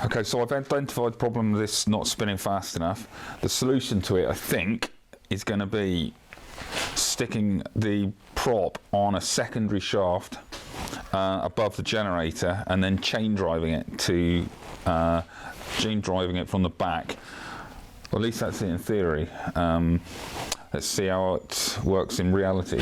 Okay, so I've identified the problem of this not spinning fast enough. The solution to it, I think, is going to be sticking the prop on a secondary shaft above the generator, and then chain driving it from the back. Or at least that's it in theory. Let's see how it works in reality.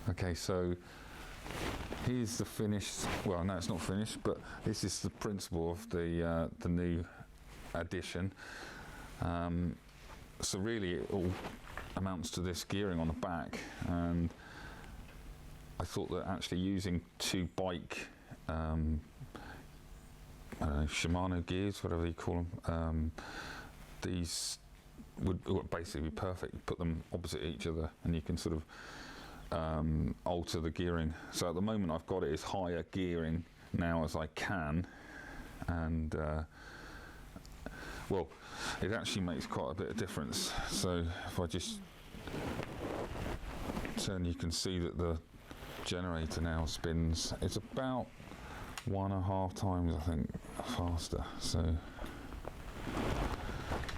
Okay, so here's the finished, well, no, it's not finished, but this is the principle of the new addition. So really it all amounts to this gearing on the back, and I thought that actually using two bike I don't know, Shimano gears, whatever you call them, these would basically be perfect. Put them opposite each other and you can sort of alter the gearing. So at the moment I've got it as higher gearing now as I can, and well, it actually makes quite a bit of difference. So if I just turn, you can see that the generator now spins, it's about 1.5 times I think faster. So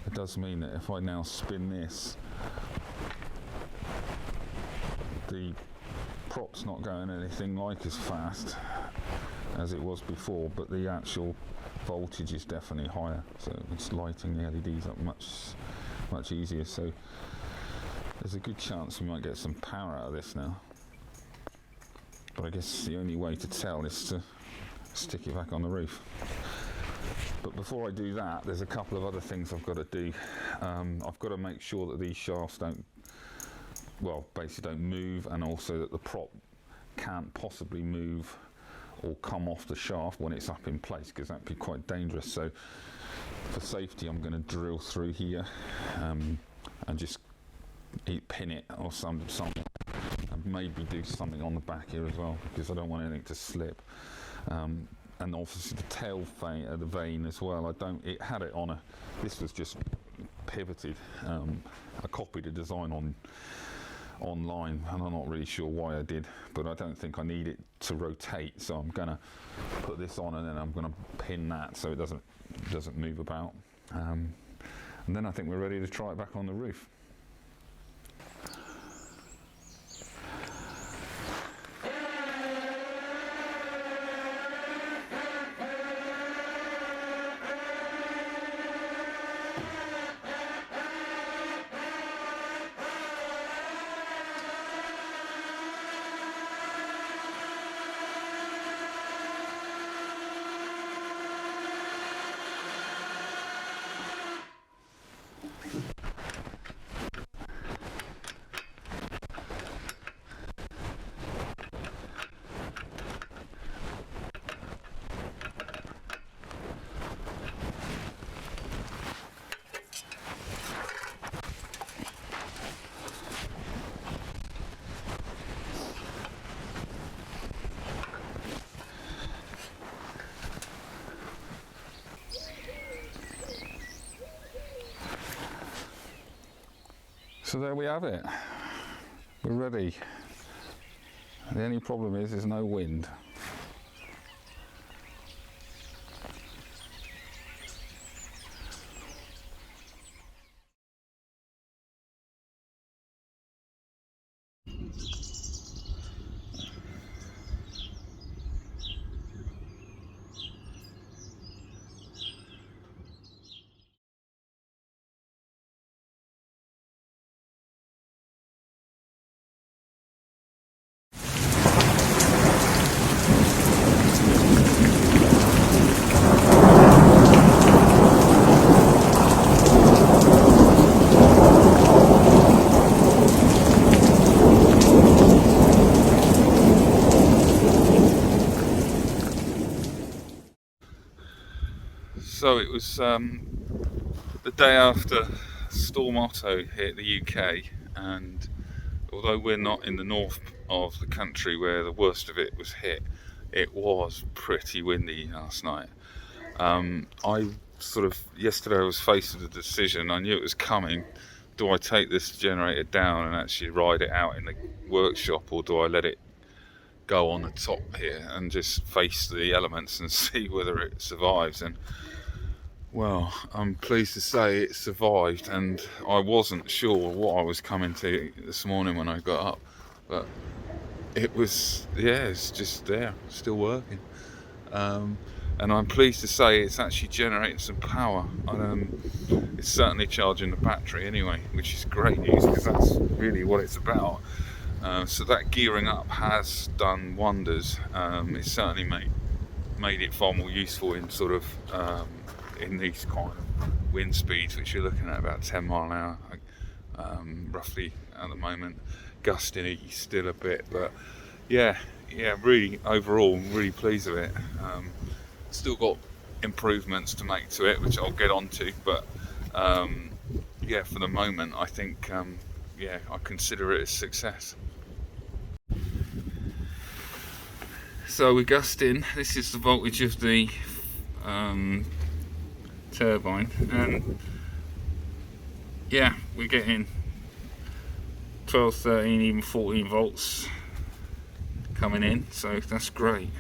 it does mean that if I now spin this, the prop's not going anything like as fast as it was before, but the actual voltage is definitely higher, so it's lighting the LEDs up much easier. So there's a good chance we might get some power out of this now, but I guess the only way to tell is to stick it back on the roof. But before I do that, there's a couple of other things I've got to do. I've got to make sure that these shafts basically don't move, and also that the prop can't possibly move or come off the shaft when it's up in place, because that'd be quite dangerous. So for safety, I'm going to drill through here and just pin it or something, and maybe do something on the back here as well, because I don't want anything to slip. And obviously the tail the vane as well. It had it on this was just pivoted. I copied a design online, and I'm not really sure why I did, but I don't think I need it to rotate, so I'm gonna put this on and then I'm gonna pin that so it doesn't move about, and then I think we're ready to try it back on the roof. So there we have it. We're ready. The only problem is there's no wind. So it was the day after Storm Otto hit the UK, and although we're not in the north of the country where the worst of it was hit, it was pretty windy last night. Yesterday I was faced with a decision. I knew it was coming. Do I take this generator down and actually ride it out in the workshop, or do I let it go on the top here and just face the elements and see whether it survives? And well, I'm pleased to say it survived, and I wasn't sure what I was coming to this morning when I got up, but it was, yeah, it's just there, still working. And I'm pleased to say it's actually generating some power. It's certainly charging the battery anyway, which is great news because that's really what it's about. So that gearing up has done wonders. It's certainly made it far more useful in sort of in these kind of wind speeds, which you're looking at about 10 mile an hour, roughly at the moment. Gusting east still a bit, but yeah, really overall, really pleased with it. Still got improvements to make to it, which I'll get onto, but yeah, for the moment, I think I consider it a success. So we're gusting. This is the voltage of the turbine, and yeah, we're getting 12, 13, even 14 volts coming in, so that's great.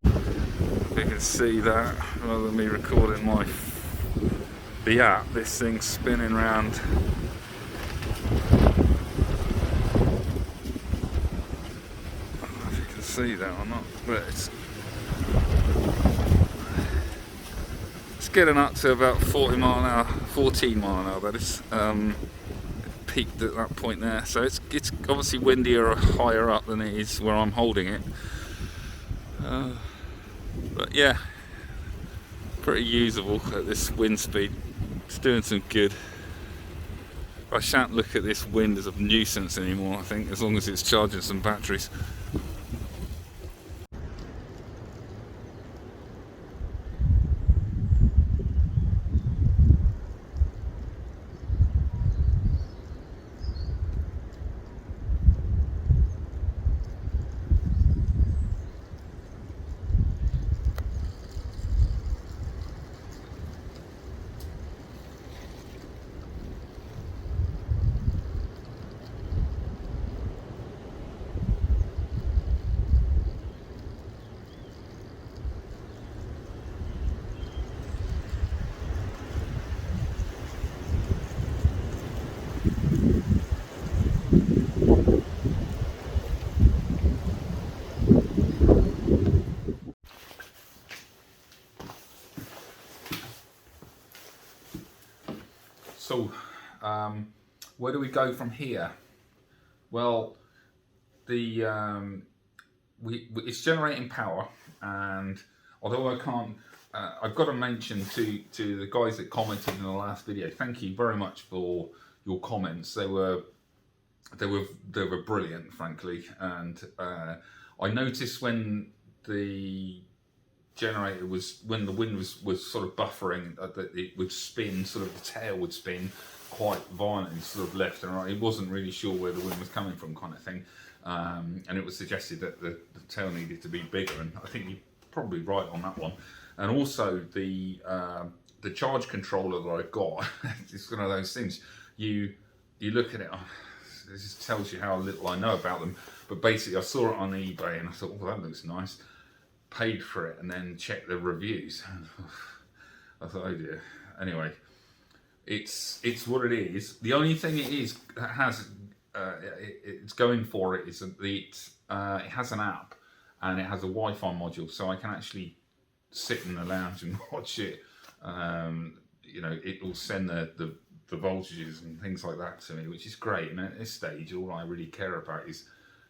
You can see that rather than me recording the app, this thing's spinning round. I don't know if you can see that or not, but it's getting up to about 14 mile an hour, that is. Peaked at that point there, so it's obviously windier or higher up than it is where I'm holding it. But yeah, pretty usable at this wind speed. It's doing some good. I shan't look at this wind as a nuisance anymore, I think, as long as it's charging some batteries. So, where do we go from here? Well, it's generating power, and although I can't, I've got to mention to the guys that commented in the last video, thank you very much for your comments. They were brilliant, frankly, and I noticed when the generator when the wind was sort of buffering, that it would spin, sort of the tail would spin quite violently, sort of left and right. It wasn't really sure where the wind was coming from, kind of thing, and it was suggested that the tail needed to be bigger, and I think you're probably right on that one. And also the the charge controller that I've got, it's one of those things. You look at it, oh, this just tells you how little I know about them. But basically, I saw it on eBay and I thought, well, that looks nice. Paid for it and then checked the reviews. I thought, oh dear. Anyway, it's what it is. The only thing it is that has it's going for it is that it has an app and it has a Wi-Fi module, so I can actually sit in the lounge and watch it. You know, it will send the voltages and things like that to me, which is great. And at this stage, all I really care about is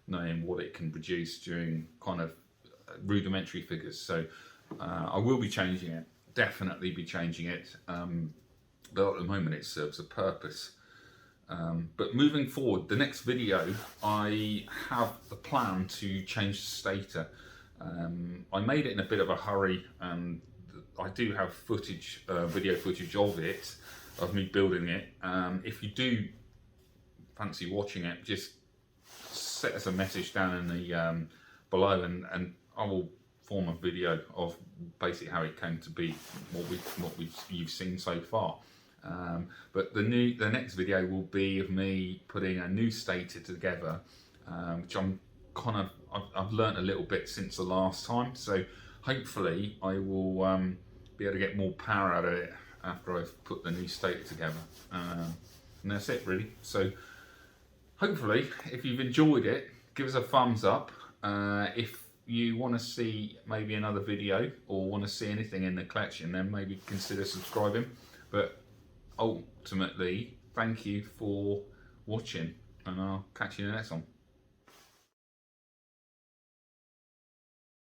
knowing what it can produce during kind of rudimentary figures. So I will be changing it, definitely be changing it, but at the moment it serves a purpose. But moving forward, the next video, I have the plan to change the stator. I made it in a bit of a hurry, and I do have footage, video footage of it, of me building it. If you do fancy watching it, just set us a message down in the below, and I will form a video of basically how it came to be, what you've seen so far. But the next video will be of me putting a new stator together, which I've learnt a little bit since the last time. So hopefully I will be able to get more power out of it after I've put the new stator together. And that's it really. So hopefully, if you've enjoyed it, give us a thumbs up. If you want to see maybe another video or want to see anything in the collection, then maybe consider subscribing. But ultimately, thank you for watching, and I'll catch you in the next one.